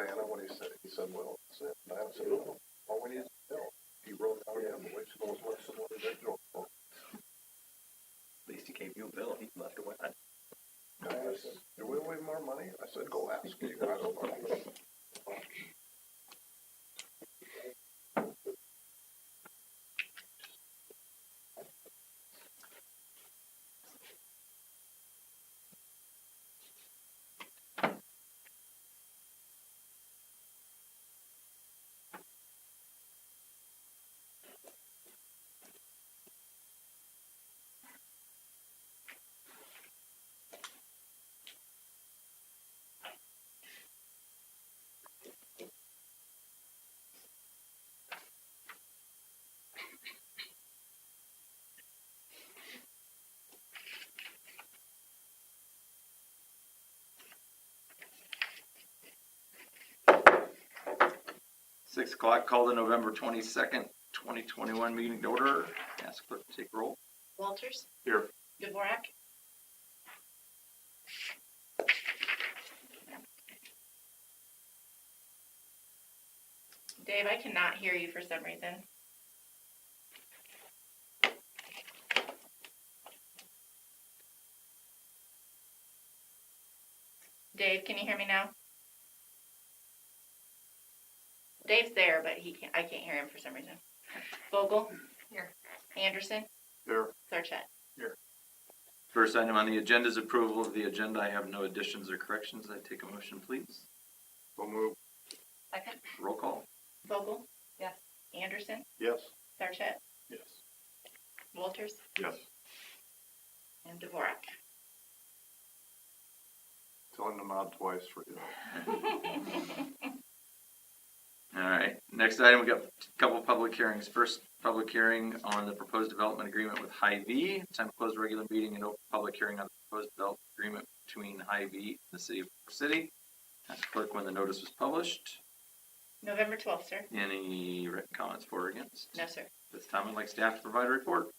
Diana when he said, well, that's it. Diana said, well, all we need is a bill. He wrote down the invoice, goes, what's the one original? At least he gave you a bill. He left it with that. Diana said, do we owe him more money? I said, go ask him. I don't know. 6 o'clock, call the November 22nd, 2021 meeting to order. Ask clerk to take roll. Walters. Here. Dvorak. Dave, I cannot hear you for some reason. Dave, can you hear me now? Dave's there, but I can't hear him for some reason. Vogel? Here. Anderson? Here. Sarchet? Here. First item on the agenda is approval of the agenda. I have no additions or corrections. I take a motion, please. So move. Second. Roll call. Vogel? Yes. Anderson? Yes. Sarchet? Yes. Walters? Yes. And Dvorak. Tell him to nod twice for you. All right. Next item, we got a couple public hearings. First public hearing on the proposed development agreement with Hy-Vee. Time to close the regular meeting and open public hearing on the proposed development agreement between Hy-Vee and the city of Polk City. Ask clerk when the notice was published. November 12th, sir. Any written comments for or against? No, sir. This time I'd like staff to provide a report.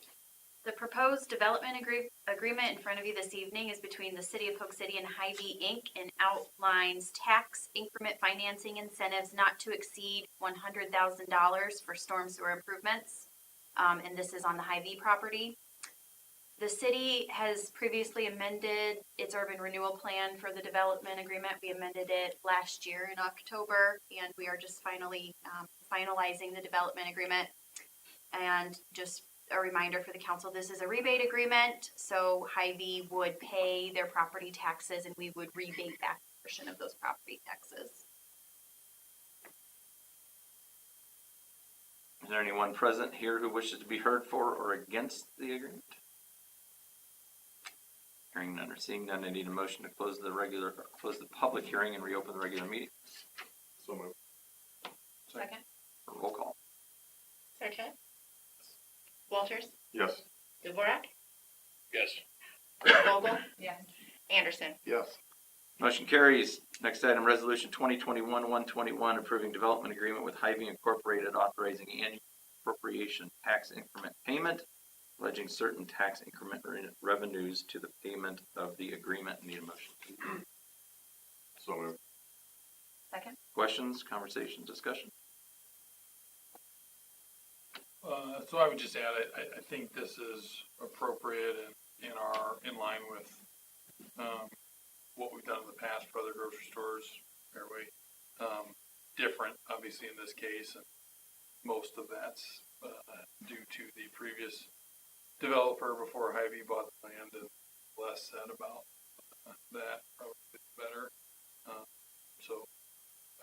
The proposed development agreement in front of you this evening is between the City of Polk City and Hy-Vee Inc. and outlines tax increment financing incentives not to exceed $100,000 for storm sewer improvements. And this is on the Hy-Vee property. The city has previously amended its urban renewal plan for the development agreement. We amended it last year in October, and we are just finally finalizing the development agreement. And just a reminder for the council, this is a rebate agreement, so Hy-Vee would pay their property taxes and we would rebate back a portion of those property taxes. Is there anyone present here who wishes to be heard for or against the agreement? Hearing none or seeing none, I need a motion to close the public hearing and reopen the regular meeting. So move. Second. Roll call. Sarchet? Walters? Yes. Dvorak? Yes. Vogel? Yes. Anderson? Yes. Motion carries. Next item, resolution 2021-121, approving development agreement with Hy-Vee Incorporated, authorizing annual appropriation tax increment payment, pledging certain tax increment revenues to the payment of the agreement. Need a motion, please. So move. Second. Questions, conversations, discussion? So I would just add, I think this is appropriate and in line with what we've done in the past for other grocery stores. Fairway, different, obviously, in this case, and most of that's due to the previous developer before Hy-Vee bought the land, and less said about that, probably better. So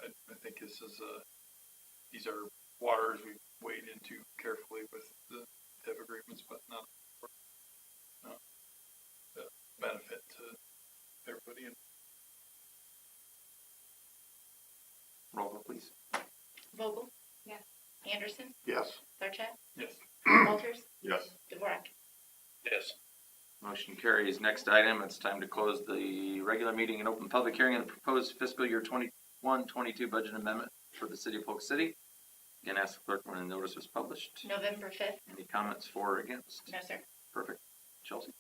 I think this is these are waters we wade into carefully with the TIF agreements, but not the benefit to everybody. Roll call, please. Vogel? Yes. Anderson? Yes. Sarchet? Yes. Walters? Yes. Dvorak? Yes. Motion carries. Next item, it's time to close the regular meeting and open public hearing on the proposed fiscal year 21-22 budget amendment for the city of Polk City. Again, ask the clerk when the notice was published. November 5th? Any comments for or against? No, sir. Perfect. Chelsea?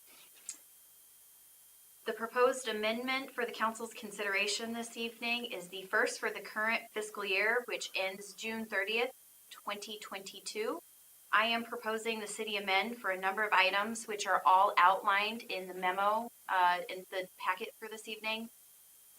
The proposed amendment for the council's consideration this evening is the first for the current fiscal year, which ends June 30th, 2022. I am proposing the city amend for a number of items, which are all outlined in the memo in the packet for this evening.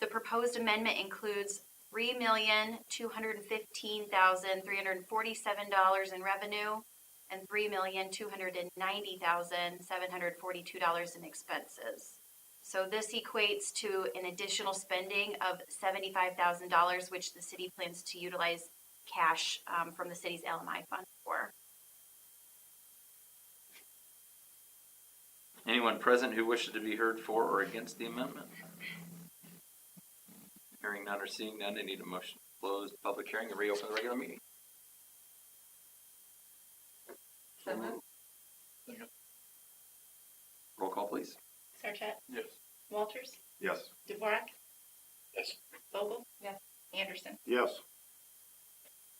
The proposed amendment includes $3,215,347 in revenue and $3,290,742 in expenses. So this equates to an additional spending of $75,000, which the city plans to utilize cash from the city's LMI fund for. Anyone present who wishes to be heard for or against the amendment? Hearing none or seeing none, I need a motion to close the public hearing and reopen the regular meeting. So moved. Roll call, please. Sarchet, Yes. Walters, Yes. Dvorak, Yes. Vogel. Yes. Anderson. Yes.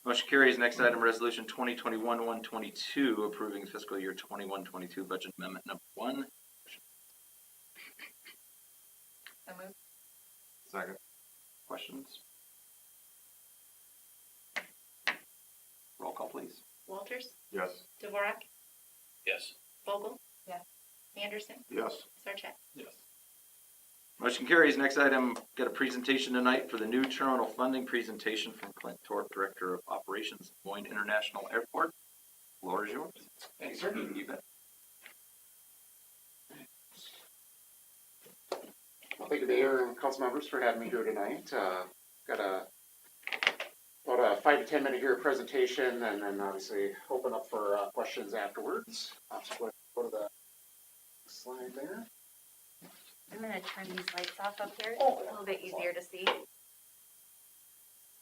Motion carries. Next item, resolution 2021-122, approving fiscal year 21-22 budget amendment number 1. So moved. Second. Questions? Roll call, please. Walters, Yes. Dvorak, Yes. Vogel. Yes. Anderson, Yes. Sarchet. Yes. Motion carries. Next item, got a presentation tonight for the new terminal funding presentation from Clint Torp, Director of Operations, Moines International Airport. Floor is yours. Thanks, sir. You bet. Well, thank you, Mayor and council members, for having me here tonight. Got about a 5 to 10 minute here presentation, and then obviously open up for questions afterwards. I'll just go to the slide there. I'm going to turn these lights off up here. Oh, It's a little bit easier to see. Is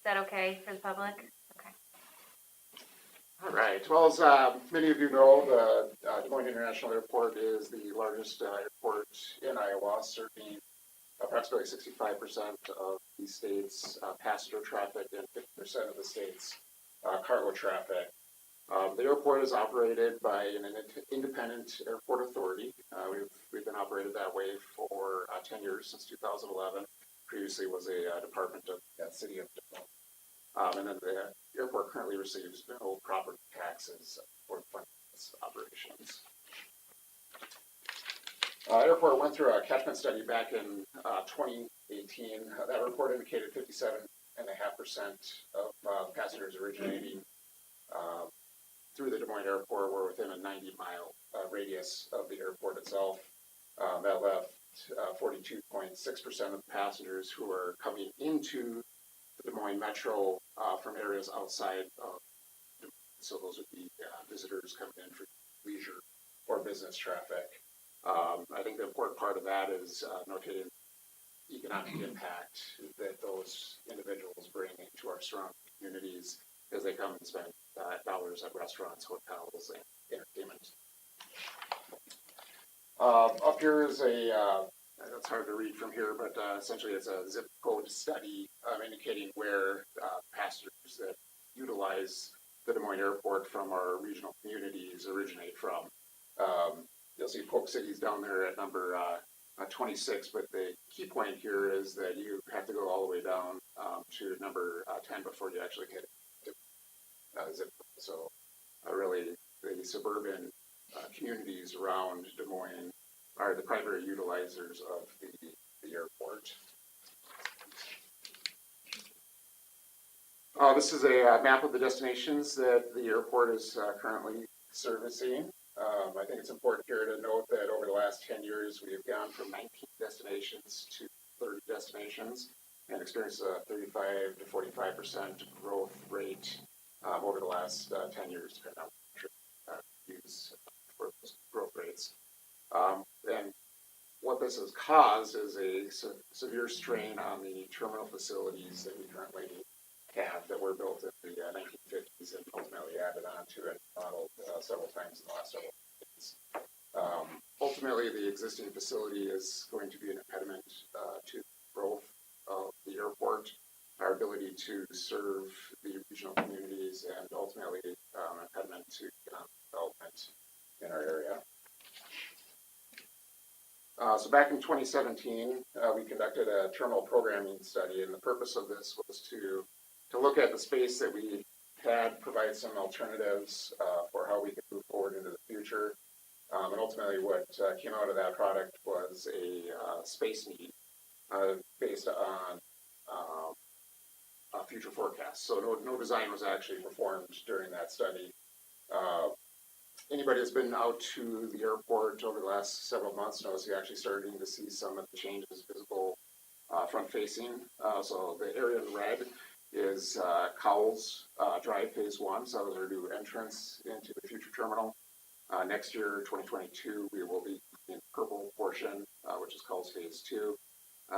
that okay for the public? Okay. All right. Well, as many of you know, the Des Moines International Airport is the largest airport in Iowa, serving approximately 65% of the state's passenger traffic and 50% of the state's cargo traffic. The airport is operated by an independent airport authority. We've been operated that way for 10 years, since 2011. Previously was a department of that city of Des Moines. And then the airport currently receives no property taxes for funding its operations. Airport went through a catchment study back in 2018. That report indicated 57.5% of passengers originating through the Des Moines airport were within a 90-mile radius of the airport itself. That left 42.6% of passengers who are coming into the Des Moines metro from areas outside of Des Moines. So those would be visitors coming in for leisure or business traffic. I think the important part of that is notating economic impact that those individuals bring into our surrounding communities as they come and spend dollars at restaurants, hotels, and entertainment. Up here is it's hard to read from here, but essentially it's a zip code study indicating where passengers that utilize the Des Moines airport from our regional communities originate from. You'll see Polk City's down there at number 26, but the key point here is that you have to go all the way down to number 10 before you actually hit zip code. So really the suburban communities around Des Moines are the primary utilizers of the airport. This is a map of the destinations that the airport is currently servicing. I think it's important here to note that over the last 10 years, we have gone from 19 destinations to 30 destinations and experienced a 35 to 45% growth rate over the last 10 years, depending on what you use for those growth rates. And what this has caused is a severe strain on the terminal facilities that we currently have that were built in the 1950s and ultimately added on to and modeled several times in the last several decades. Ultimately, the existing facility is going to be an impediment to growth of the airport, our ability to serve the regional communities, and ultimately an impediment to economic development in our area. So back in 2017, we conducted a terminal programming study, and the purpose of this was to look at the space that we had, provide some alternatives for how we could move forward into the future. And ultimately what came out of that product was a space need based on future forecasts. So no design was actually performed during that study. Anybody that's been out to the airport over the last several months knows you're actually starting to see some of the changes visible front facing. So the area in red is Cowles Drive Phase 1, so those are new entrance into the future terminal. Next year, 2022, we will be in the purple portion, which is Cowles Phase 2.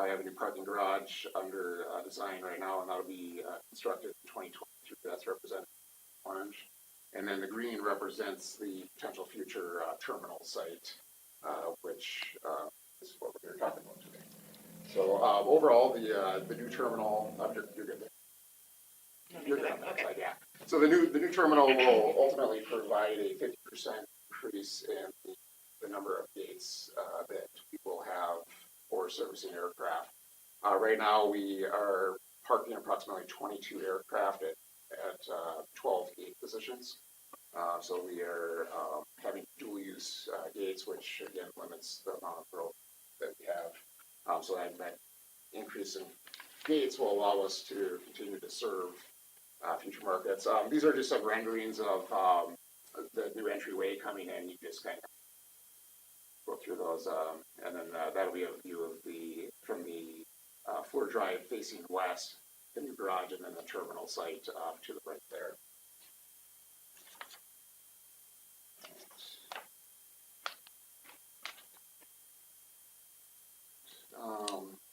We have a new parking garage under design right now, and that'll be constructed in 2023. That's represented in orange. And then the green represents the potential future terminal site, which is what we're talking about today. So overall, the new terminal, you're good. You're good on that side, yeah. So the new terminal will ultimately provide a 50% increase in the number of gates that we will have for servicing aircraft. Right now, we are parking approximately 22 aircraft at 12 gate positions. So we are having dual use gates, which again limits the amount of growth that we have. So that increase in gates will allow us to continue to serve future markets. These are just some renderings of the new entryway coming in. You just kind of go through those, and then that'll be a view of from the floor drive facing west, the new garage, and then the terminal site to the right there.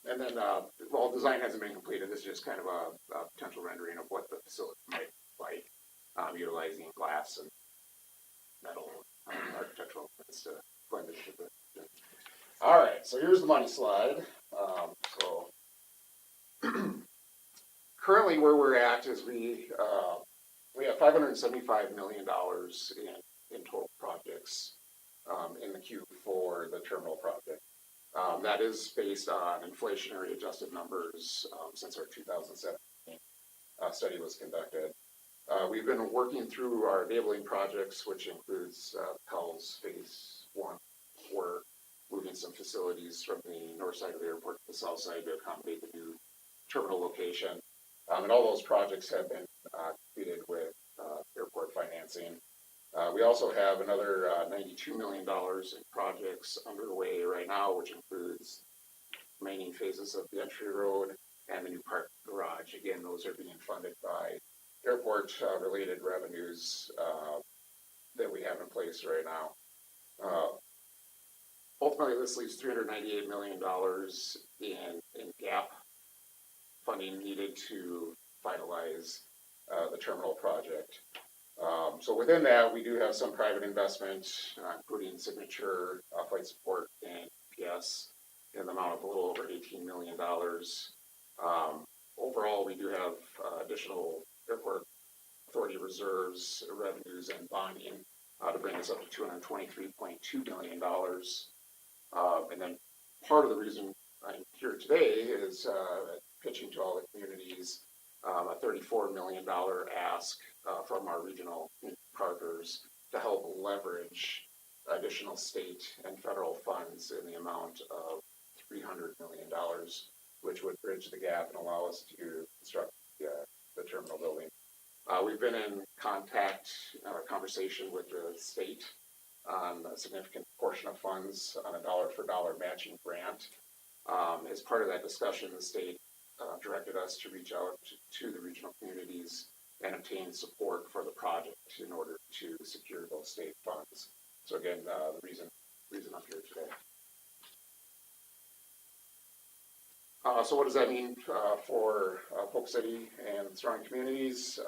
And then, well, design hasn't been completed. This is just kind of a potential rendering of what the facility might look like, utilizing glass and metal architectural elements to blend it into the. All right, so here's the money slide. So currently, where we're at is we have $575 million in total projects in the queue for the terminal project. That is based on inflationary adjusted numbers since our 2017 study was conducted. We've been working through our enabling projects, which includes Cowles Phase 1. We're moving some facilities from the north side of the airport to the south side to accommodate the new terminal location. And all those projects have been completed with airport financing. We also have another $92 million in projects underway right now, which includes remaining phases of the entry road and the new park garage. Again, those are being funded by airport related revenues that we have in place right now. Ultimately, this leaves $398 million in gap funding needed to finalize the terminal project. So within that, we do have some private investment, including Signature, Flight Support, and PS in the amount of a little over $18 million. Overall, we do have additional airport authority reserves, revenues, and bonding to bring us up to $223.2 million. And then part of the reason I'm here today is pitching to all the communities a $34 million ask from our regional partners to help leverage additional state and federal funds in the amount of $300 million, which would bridge the gap and allow us to construct the terminal building. We've been in conversation with the state on a significant portion of funds on a dollar for dollar matching grant. As part of that discussion, the state directed us to reach out to the regional communities and obtain support for the project in order to secure those state funds. So again, the reason I'm here today. So what does that mean for Polk City and surrounding communities?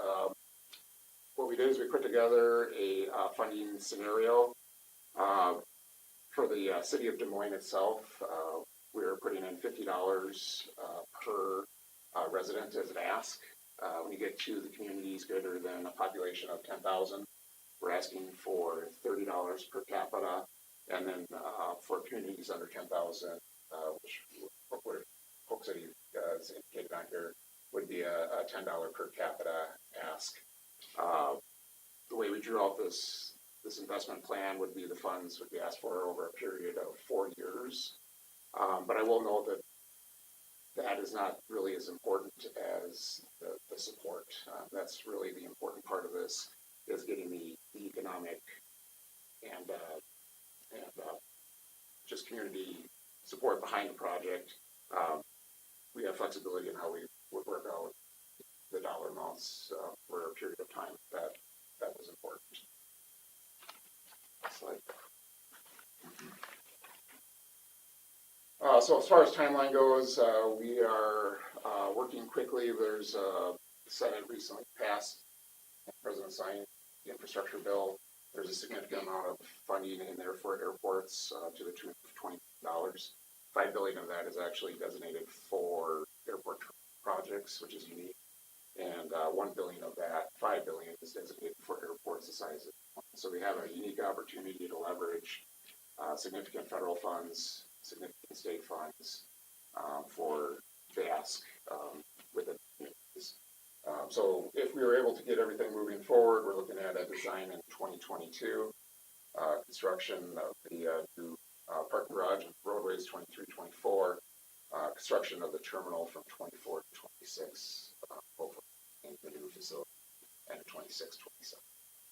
What we did is we put together a funding scenario for the city of Des Moines itself. We're putting in $50 per resident as an ask. When you get to the communities greater than a population of 10,000, we're asking for $30 per capita, And then, for communities under 10,000, which what Polk City is indicated on here, would be a $10 per capita ask. The way we drew out this investment plan would be the funds would be asked for over a period of 4 years. But I will note that that is not really as important as the support. That's really the important part of this, is getting the economic and just community support behind the project. We have flexibility in how we would work out the dollar amounts for a period of time. That was important. Slide. So as far as timeline goes, we are working quickly. There's a Senate recently passed, President signed the infrastructure bill. There's a significant amount of funding in there for airports to the tune of $20. $5 billion of that is actually designated for airport projects, which is unique. And $1 billion of that, $5 billion, is designated for airports the size of. So we have a unique opportunity to leverage significant federal funds, significant state funds for the ask within communities. So if we were able to get everything moving forward, we're looking at a design in 2022, construction of the new parking garage and roadways 23-24, construction of the terminal from 24 to 26, hopefully in the new facility, and 26-27.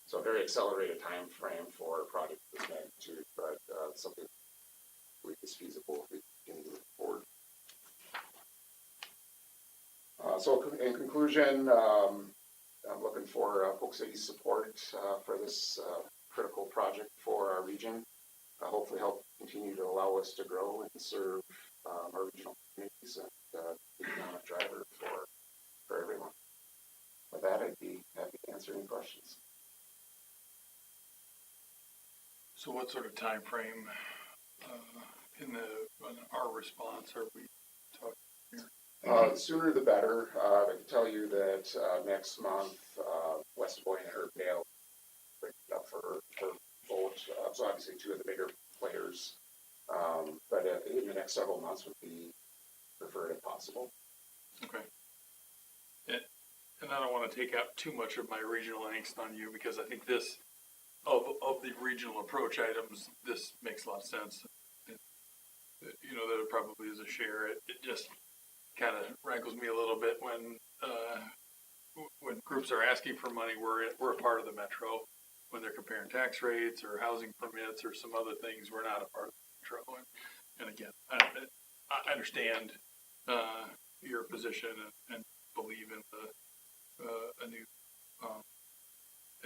So a very accelerated time frame for a project of this magnitude, but something is feasible if we can move forward. So in conclusion, I'm looking for Polk City's support for this critical project for our region. Hopefully help continue to allow us to grow and serve our regional communities and economic driver for everyone. With that, I'd be happy to answer any questions. So what sort of time frame in our response are we talking here? The sooner the better. I can tell you that next month, West Boy and Airedale bring it up for vote. So obviously two of the bigger players, but in the next several months would be preferred if possible. Okay. And I don't want to take out too much of my regional angst on you, because I think this, of the regional approach items, this makes a lot of sense. That it probably is a share. It just kind of rankles me a little bit when groups are asking for money. We're a part of the metro. When they're comparing tax rates or housing permits or some other things, we're not a part of the metro. And again, I understand your position and believe in a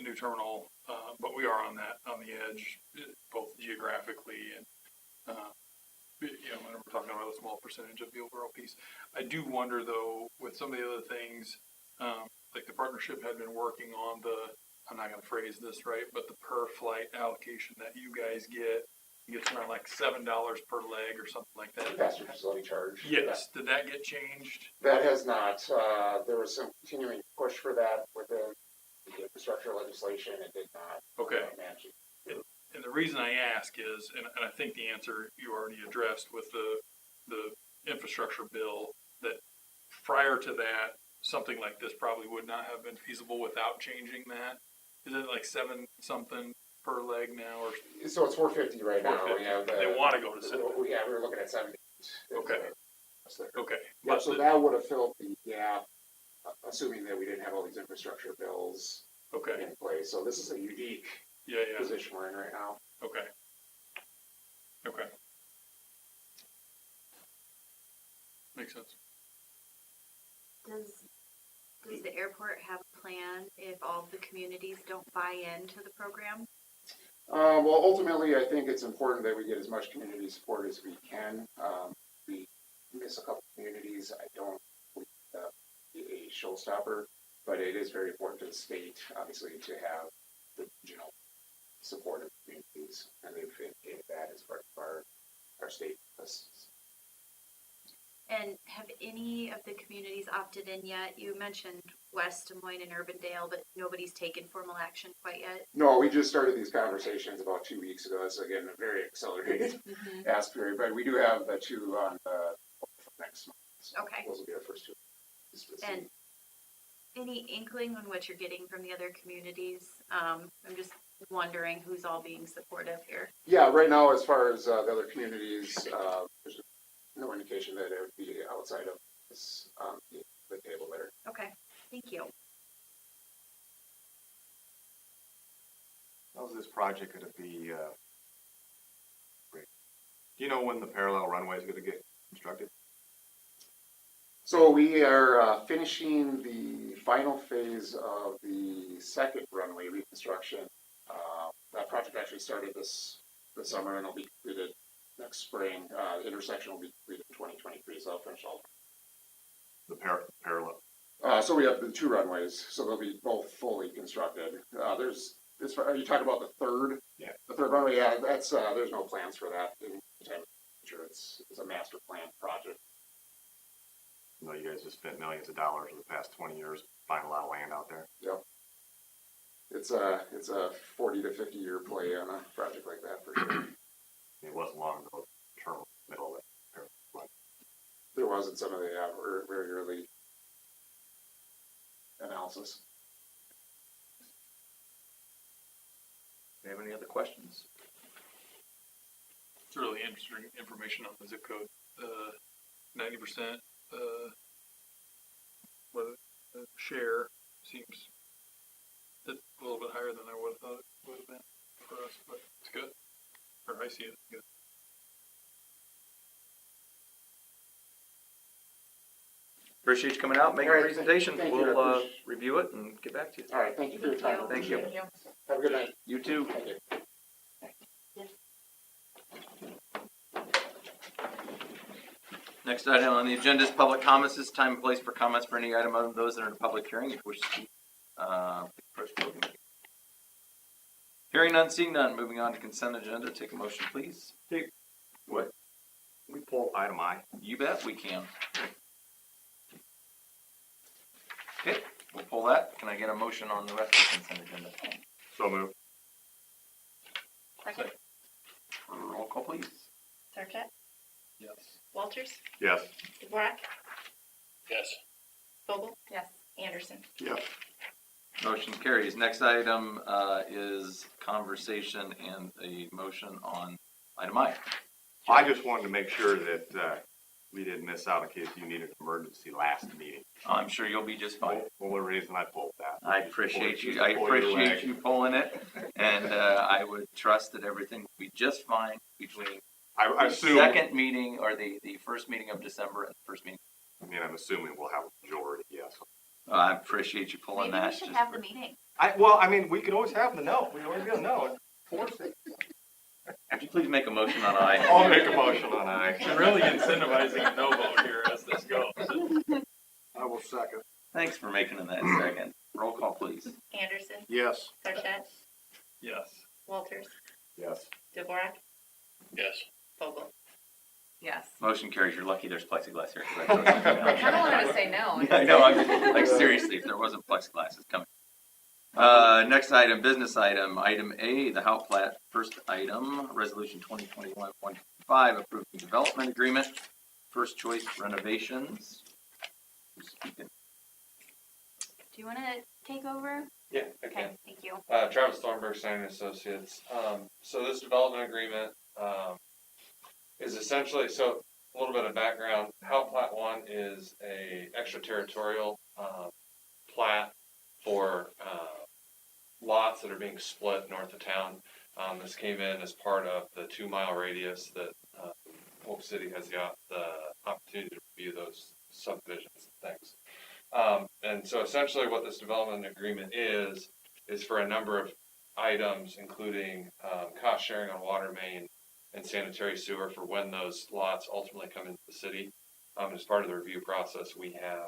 new terminal, but we are on the edge, both geographically and when we're talking about a small percentage of the overall piece. I do wonder though, with some of the other things, like the partnership had been working on I'm not going to phrase this right, but the per flight allocation that you guys get, it gets around like $7 per leg or something like that. Passenger facility charge. Yes. Did that get changed? That has not. There was some continuing push for that within the infrastructure legislation. It did not. Okay. Manage it. And the reason I ask is, and I think the answer you already addressed with the infrastructure bill, that prior to that, something like this probably would not have been feasible without changing that. Is it like 7 something per leg now, or So it's 450 right now. 450? We have They want to go to 7. we're looking at 70. Okay. Okay. Yeah, so that would have filled the gap, assuming that we didn't have all these infrastructure bills Okay. in place. So this is a unique Yeah. position we're in right now. Okay. Okay. Makes sense. Does the airport have a plan if all the communities don't buy into the program? Well, ultimately, I think it's important that we get as much community support as we can. We miss a couple communities. I don't believe that be a showstopper, but it is very important to the state, obviously, to have the regional support of communities, and they've indicated that as part of our state lists. And have any of the communities opted in yet? You mentioned West Des Moines and Urbandale, but nobody's taken formal action quite yet. No, we just started these conversations about 2 weeks ago, so again, a very accelerated ask period, but we do have the two on the next month. So Okay. those will be our first two. And any inkling on what you're getting from the other communities? I'm just wondering who's all being supportive here. Yeah, right now, as far as the other communities, there's no indication that it would be outside of this, the table there. Okay, thank you. How's this project gonna be, great? Do you know when the parallel runway is gonna get constructed? So we are finishing the final phase of the second runway reconstruction. That project actually started this summer and will be completed next spring. The intersection will be completed in 2023, so I'll finish all. The parallel, So we have the two runways, so they'll be both fully constructed. Are you talking about the third? Yeah. The third runway, yeah, that's, there's no plans for that in the time of the future. It's a master plan project. you know, you guys have spent millions of dollars over the past 20 years buying a lot of land out there. Yep. It's a 40 to 50 year play on a project like that for sure. It wasn't long ago, terminal middle of it. There wasn't some of the very early analysis. Do you have any other questions? It's really interesting information on the zip code. 90% share seems a little bit higher than I would have thought it would have been for us, but it's good. Or I see it as good. Appreciate you coming out, making All a right, presentation. thank you, I We'll appreciate review it and get back to you. All right, thank you for your time. Thank you. Have a good night. You too. Thank you. Next item on the agenda is public comments. This is time and place for comments for any item other than those that are in a public hearing. If you wish to speak, first voting. Hearing none, seeing none. Moving on to consent agenda. Take a motion, please. What? Can we pull item I? You bet we can. Okay, we'll pull that. Can I get a motion on the rest of the consent agenda? So moved. Second. Roll call, please. Sarchet, Yes. Walters, Yes. Dvorak, Yes. Vogel, Yes. Anderson. Yes. Motion carries. Next item is conversation and a motion on item I. I just wanted to make sure that we didn't miss out in case you needed an emergency last meeting. I'm sure you'll be just fine. Only reason I pulled that. I appreciate you. Just I pull your appreciate leg. you pulling it, and I would trust that everything will be just fine between I the assume, second meeting or the first meeting of December and the first meeting. I mean, I'm assuming we'll have a majority, yes. I appreciate you pulling Maybe that. we should just have for- the meeting. Well, I mean, we could always have the no. We always get a no. Force it. Would you please make a motion on I? I'll make a motion on I. You're really incentivizing a no vote here as this goes. I will second. Thanks for making it that second. Roll call, please. Anderson, Yes. Sarchet, Yes. Walters, Yes. Dvorak, Yes. Vogel. Yes. Motion carries. You're lucky there's plexiglass here. I kind of wanted to say no. I know. I'm just, like, seriously, if there wasn't plexiglass, it's coming. Next item, business item. Item A, the Hout Plat. First item, Resolution 2021-155, approving development agreement. First choice renovations. Who's speaking? Do you want to take over? Yeah, I Okay, can. thank you. Travis Thornburg, Signing Associates. So this development agreement is essentially, so a little bit of background. How Plat 1 is a extraterritorial plat for lots that are being split north of town. This came in as part of the 2 mile radius that Polk City has the opportunity to review those subdivisions and things. And so essentially what this development agreement is for a number of items, including cost sharing on water main and sanitary sewer for when those lots ultimately come into the city. As part of the review process, we have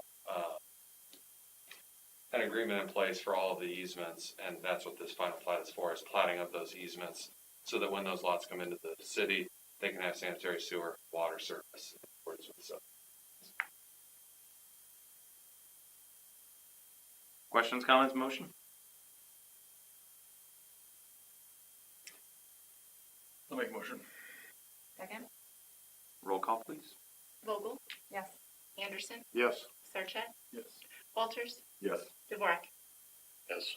an agreement in place for all of the easements, and that's what this final plat is for, is platting of those easements so that when those lots come into the city, they can have sanitary sewer, water service in accordance with the subdivision. Questions, comments, motion? I'll make a motion. Second. Roll call, please. Vogel, Yes. Anderson, Yes. Sarchet, Yes. Walters, Yes. Dvorak. Yes.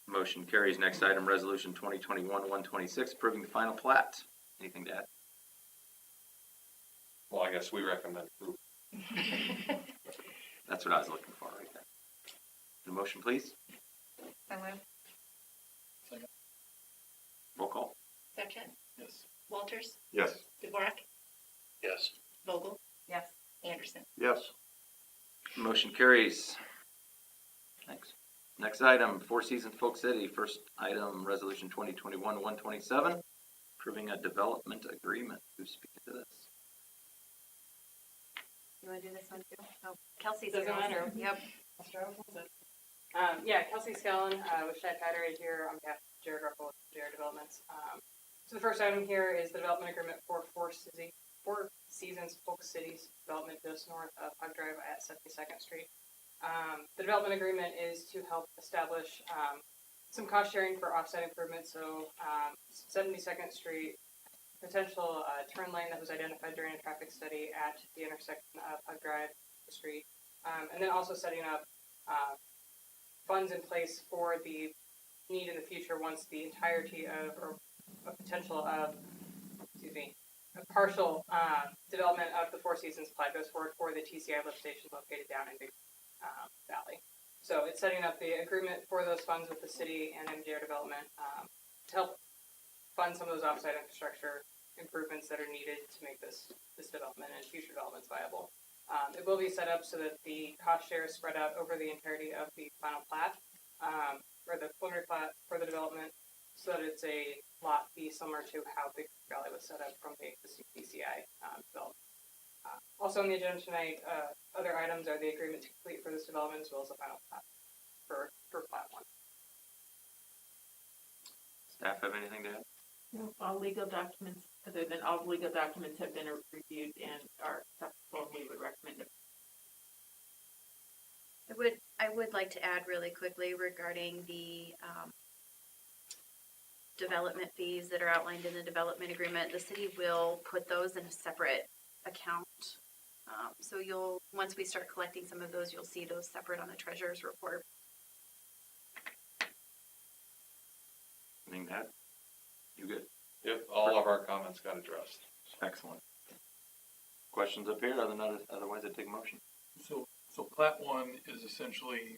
Motion carries. Next item, resolution 2021-126, approving the final plat. Anything to add? Well, I guess we recommend approval. That's what I was looking for right there. The motion, please. So moved. Roll call. Sarchet, Yes. Walters, Yes. Dvorak, Yes. Vogel, Yes. Anderson. Yes. Motion carries. Thanks. Next item, Four Seasons Polk City. First item, resolution 2021-127, approving a development agreement. Who's speaking to this? You wanna do this one too? Oh, Kelsey's Doesn't here also. matter. Yep. Yeah, Kelsey Skellen, with Shy Pattery here on behalf of Jared Ruffalo, Jared Developments. So the first item here is the development agreement for Four Seasons Polk City's development just north of Hug Drive at 72nd Street. The development agreement is to help establish some cost sharing for offsite improvements. So 72nd Street, potential turn lane that was identified during a traffic study at the intersection of Hug Drive Street. And then also setting up funds in place for the need in the future once the entirety of, or a potential of, a partial development of the Four Seasons plat goes forward for the TCI lift station located down in Big Valley. So it's setting up the agreement for those funds with the city and MGR Development to help fund some of those offsite infrastructure improvements that are needed to make this development and future developments viable. It will be set up so that the cost share is spread out over the entirety of the final plat, or the preliminary plat for the development, so that it's a lot fee similar to how Big Valley was set up from the existing PCI development. Also on the agenda tonight, other items are the agreement to complete for this development as well as the final plat for plat one. Staff have anything to add? No, all legal documents, other than all legal documents have been reviewed and are acceptable, we would recommend it. I would like to add really quickly regarding the development fees that are outlined in the development agreement. The city will put those in a separate account. So once we start collecting some of those, you'll see those separate on the treasurer's report. Anything to add? You good? Yep, all of our comments got addressed. Excellent. Questions up here? Otherwise, I'd take a motion. So plat one is essentially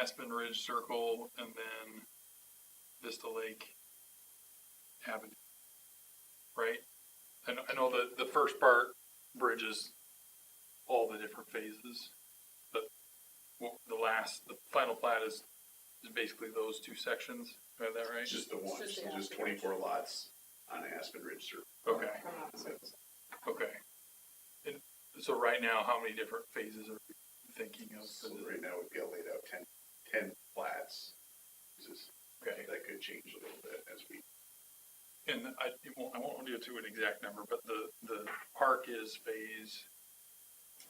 Aspen Ridge Circle and then Vista Lake Avenue, right? I know that the first part bridges all the different phases, but the final plat is basically those two sections. Is that right? It's just the one, It's just so the just Aspen 24 lots on Aspen Ridge Circle. Okay, If I'm not mistaken. okay. And so right now, how many different phases are we thinking of? So right now, we've got laid out 10 plats. Okay. That could change a little bit as we, And I won't do it to an exact number, but the park is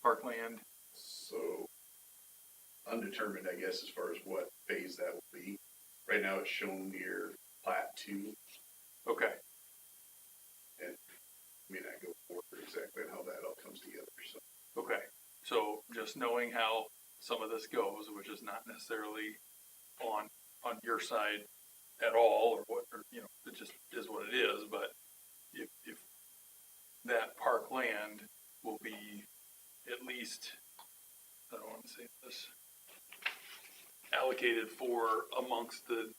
parkland. so undetermined, I guess, as far as what phase that will be. Right now, it's shown near plat 2. Okay, I mean, I go forward exactly on how that all comes together, so. okay. So just knowing how some of this goes, which is not necessarily on your side at all, it just is what it is, but if that park land will be at least, I don't want to say this, allocated for amongst the,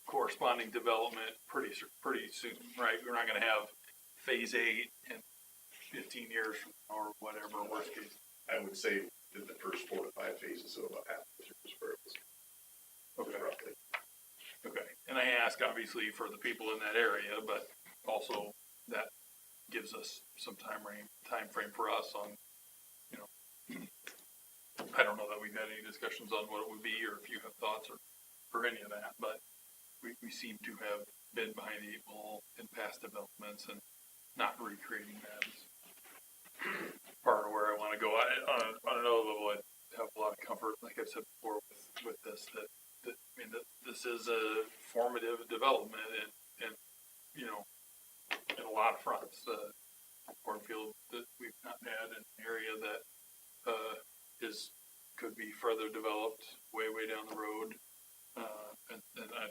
corresponding development pretty soon, right? We're not gonna have phase 8 in 15 years from now or whatever, worst case. I would say that the first 4 to 5 phases, so about half the through where it was. Okay. Roughly. Okay, and I ask obviously for the people in that area, but also that gives us some time frame for us on, I don't know that we've had any discussions on what it would be, or if you have thoughts or any of that, but we seem to have been behind the 8 ball in past developments and not recreating that is part of where I want to go. On another level, I have a lot of said before with this, that, I mean, that this is a formative development and, you know, in a lot of fronts. The cornfield that we've not had, an area that, could be further developed way down the road. And I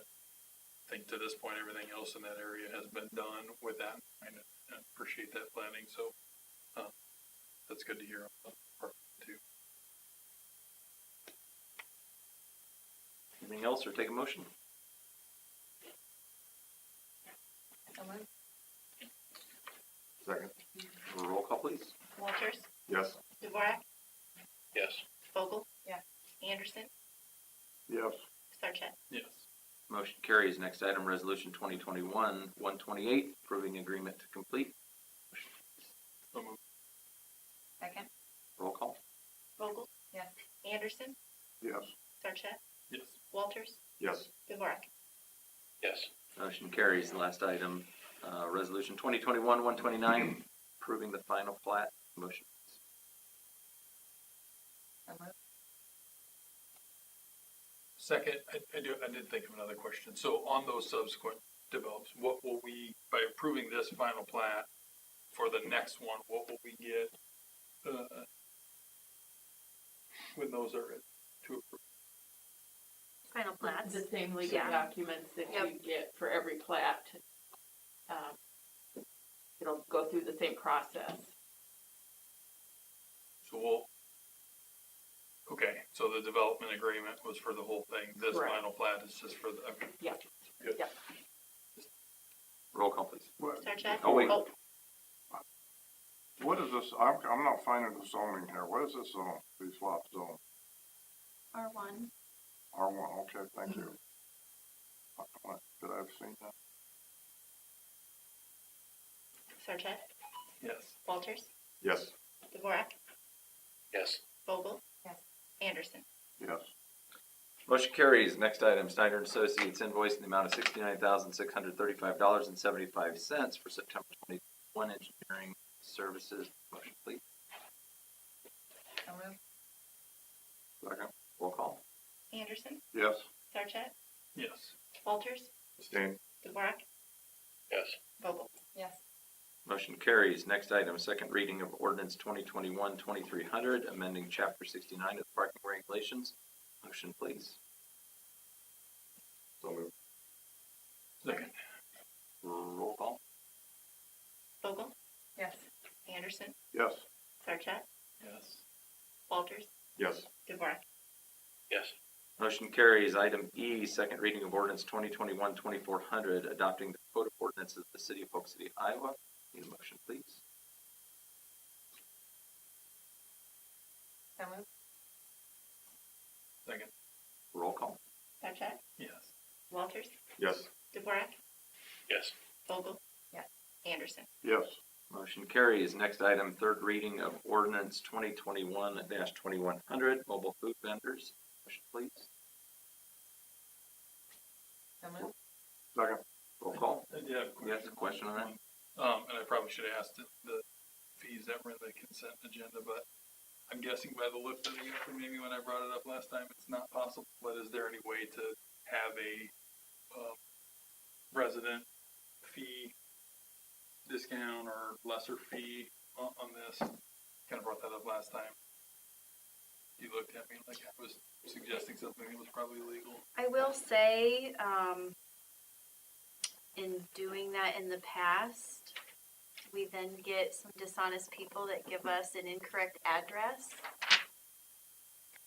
think to this point, everything else in that area has been done with that in mind, and appreciate that planning. So, that's good to hear on the part too. Anything else, or take a motion? Second. Roll call, please. Walters, Yes. Dvorak, Yes. Vogel. Yes. Anderson, Yes. Sarchet. Yes. Motion carries. Next item, resolution 2021-128, approving agreement to complete. So moved. Second. Roll call. Vogel. Yes. Anderson, Yes. Sarchet, Yes. Walters, Yes. Dvorak. Yes. Motion carries. The last item, resolution 2021-129, approving the final plat. Motion. Second, I did think of another question. So on those subsequent develops, what will we, by approving this final plat for the next one, what will we get, when those are to approve? Final plats. The same legal Yeah. documents that Yep. you get for every plat. It'll go through the same process. So okay, so the development agreement was for the whole thing. This Correct. final plat is just for the, okay. Yeah. Good. Yeah. Roll call, please. Sarchet. Oh, wait. What is this? I'm not finding the zoning here. What is this zone, these lots zone? R1. R1, okay, thank you. Could I have seen that? Sarchet, Yes. Walters, Yes. Dvorak, Yes. Vogel. Yes. Anderson. Yes. Motion carries. Next item, Snyder and Associates invoice in the amount of $69,635.75 for September 21 engineering services. Motion, please. So moved. Second. Roll call. Anderson, Yes. Sarchet, Yes. Walters, Abstain. Dvorak, Yes. Vogel. Yes. Motion carries. Next item, second reading of ordinance 2021-2300, amending chapter 69 of the parking regulations. Motion, please. So moved. Second. Roll call. Vogel, Yes. Anderson, Yes. Sarchet, Yes. Walters, Yes. Dvorak. Yes. Motion carries. Item E, second reading of ordinance 2021-2400, adopting the code of ordinances of the city of Polk City, Iowa. Need a motion, please. So moved. Second. Roll call. Sarchet, Yes. Walters, Yes. Dvorak, Yes. Vogel. Yes. Anderson. Yes. Motion carries. Next item, third reading of ordinance 2021-2100, mobile food vendors. Motion, please. So moved. Second. Roll call. I did have a question. You have a question on that? And I probably should have asked the fees that were in the consent agenda, but I'm guessing by the look that I got from maybe when I brought it up last time, it's not possible. But is there any way to have a resident fee discount or lesser fee on this? Kind of brought that up last time. You looked at me like I was suggesting something that was probably illegal. I will say, in doing that in the past, we then get some dishonest people that give us an incorrect address.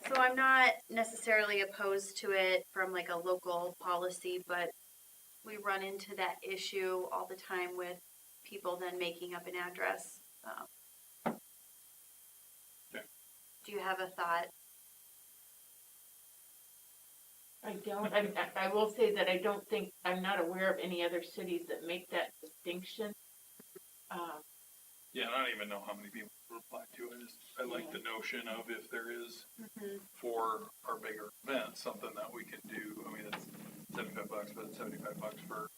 So I'm not necessarily opposed to it from like a local policy, but we run into that issue all the time with people then making up an address. Okay. Do you have a thought? I don't, I will say that I don't think, I'm not aware of any other cities that make that distinction. Yeah, and I don't even know how many people reply to it. I like the notion of if there is for our bigger events, something that we can do. I mean, it's $75, but it's $75 for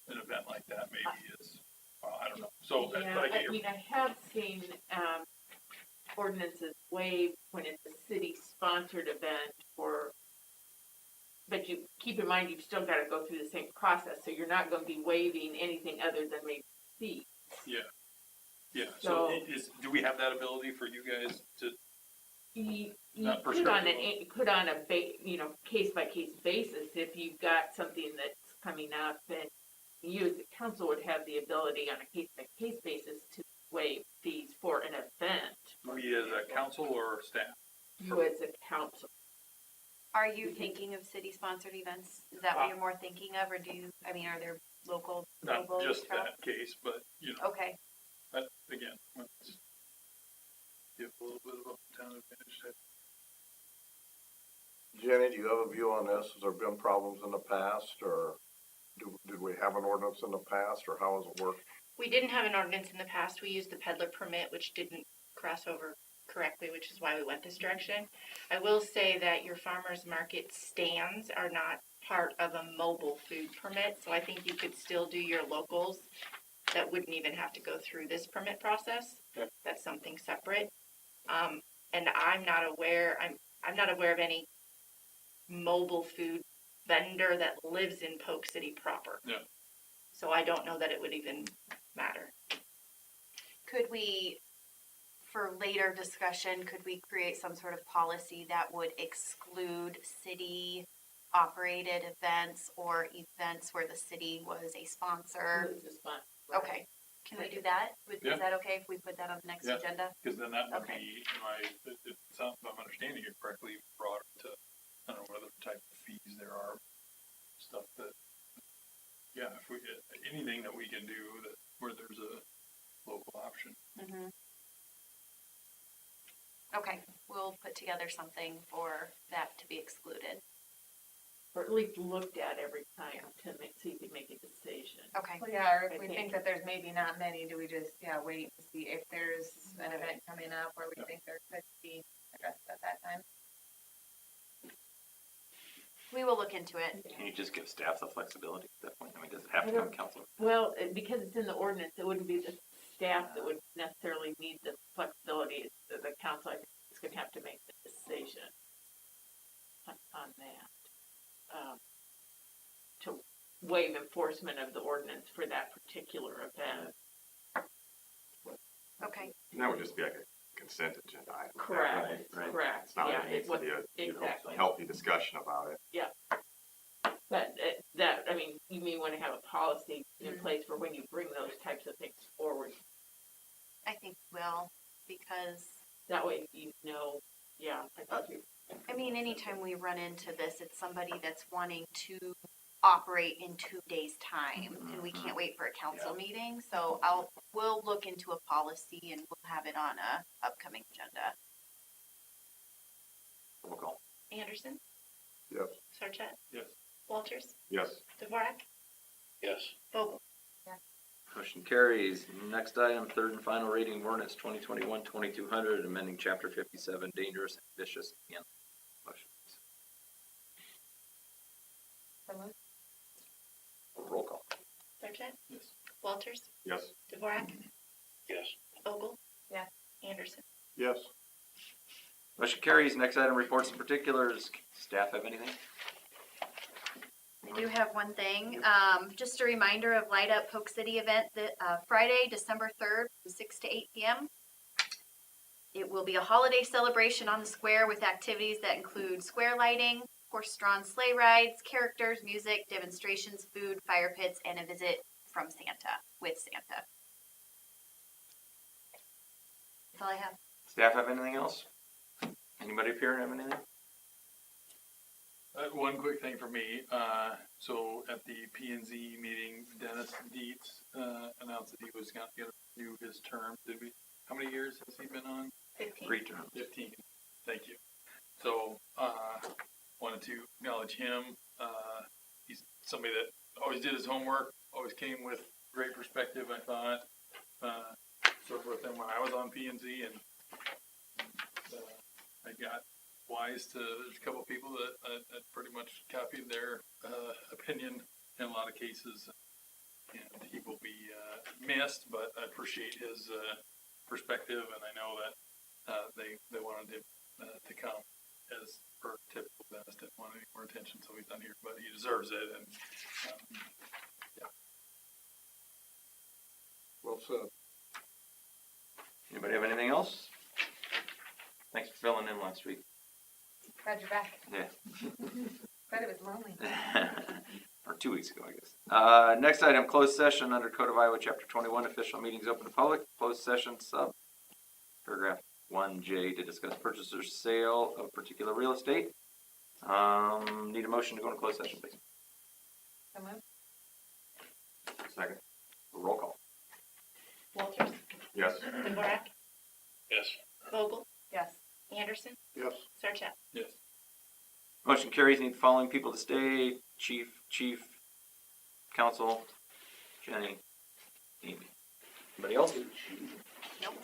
an event like that maybe is, well, I don't know. So, Yeah, but I get I your, mean, I have seen, ordinances waived when it's a city-sponsored event for keep in mind, you've still gotta go through the same process, so you're not gonna be waiving anything other than maybe fee. Yeah, So- do we have that ability for you guys to, You Not could on prescriptive. could on a case by case basis, if you've got something that's coming up, then you as the council would have the ability on a case by case basis to waive fees for an event. we as a council or staff? You as a council. Are you thinking of city-sponsored events? Is that what you're more thinking of, or are there local? Not local just travel? that case, but, Okay, that, again, let's give a little bit of a town advantage type. Jenny, do you have a view on this? Has there been problems in the past, or did we have an ordinance in the past, or how has it worked? We didn't have an ordinance in the past. We used the peddler permit, which didn't cross over correctly, which is why we went this direction. I will say that your farmer's market stands are not part of a mobile food permit, so I think you could still do your locals that wouldn't even have to go through this permit process. Yep. That's something separate. And I'm not aware of any mobile food vendor that lives in Polk City proper. Yeah. So I don't know that it would even matter. could we, for later discussion, could we create some sort of policy that would exclude city-operated events or events where the city was a sponsor? Who's the sponsor? Okay, can we do that? Yeah. Is that okay if we put that on the next Yeah. agenda? Because then that would Okay. be, if I'm understanding it correctly, brought to, I don't know what other type of fees there are, stuff that, yeah, if we, anything that we can do that, where there's a local option. Mm-hmm. Okay, we'll put together something for that to be excluded. Or at least looked at every time to see if you make a decision. Okay, Well, yeah, or I if we think- think that there's maybe not many, do we just, wait to see if there's an event coming up where we think there could be addressed at that time? we will look into it. Can you just give staff the flexibility at that point? I mean, does it have to come to council? Well, because it's in the ordinance, it wouldn't be the staff that would necessarily need the flexibility. It's the council, I think, is gonna have to make the decision on that. To waive enforcement of the ordinance for that particular event. Okay, And that would just be like a consent agenda item. Correct, right. correct. It's not, Yeah, it needs it to was, be a exactly. healthy discussion about it. But you may wanna have a policy in place for when you bring those types of things forward. I think we will, because That way you know, I think anytime we run into this, it's somebody that's wanting to operate in 2 days' time, and we can't wait for a council meeting, so we'll look into a policy and we'll have it on a upcoming agenda. Roll call. Anderson, Yes. Sarchet, Yes. Walters, Yes. Dvorak, Yes. Vogel. Motion carries. Next item, third and final reading of ordinance 2021-2200, amending chapter 57, dangerous and vicious animals. Motion, please. So moved. Roll call. Sarchet, Yes. Walters, Yes. Dvorak, Yes. Vogel. Yes. Anderson. Yes. Motion carries. Next item, reports and particulars. Staff have anything? I do have one thing, just a reminder of Light Up Polk City event that, Friday, December 3rd, from 6 to 8 p.m. It will be a holiday celebration on the square with activities that include square lighting, horse-drawn sleigh rides, characters, music, demonstrations, food, fire pits, and a visit from Santa, with Santa. That's all I have. Staff have anything else? Anybody up here have anything? One quick thing for me, so at the P and Z meeting, Dennis Dietz, announced that he was gonna renew his term. Did we, how many years has he been on? 15. 3 terms. 15, thank you. So, wanted to acknowledge him. He's somebody that always did his homework, always came with great perspective, I thought. Served with him when I was on P and Z, and I got wise to, there's a couple of people that pretty much copied their opinion in a lot of cases. And he will be missed, but I appreciate his perspective, and I know that they wanted him to come, as per typical Dennis, didn't want anywhere more attention, so he's not here, but he deserves it, and, Well said. Anybody have anything else? Thanks for filling in last week. Glad you're back. Yeah. But it was lonely. Or 2 weeks ago, I guess. Next item, closed session under Code of Iowa, Chapter 21, official meetings open to public. Closed session sub, paragraph 1J, to discuss purchase or sale of particular real estate. Need a motion to go into closed session, please. So moved. Second. Roll call. Walters, Yes. Dvorak, yes. Vogel, Yes. Anderson, Yes. Sarchet. Yes. Motion carries. Need the following people to stay: Chief, Council, Jenny, Amy. Anybody else? Nope.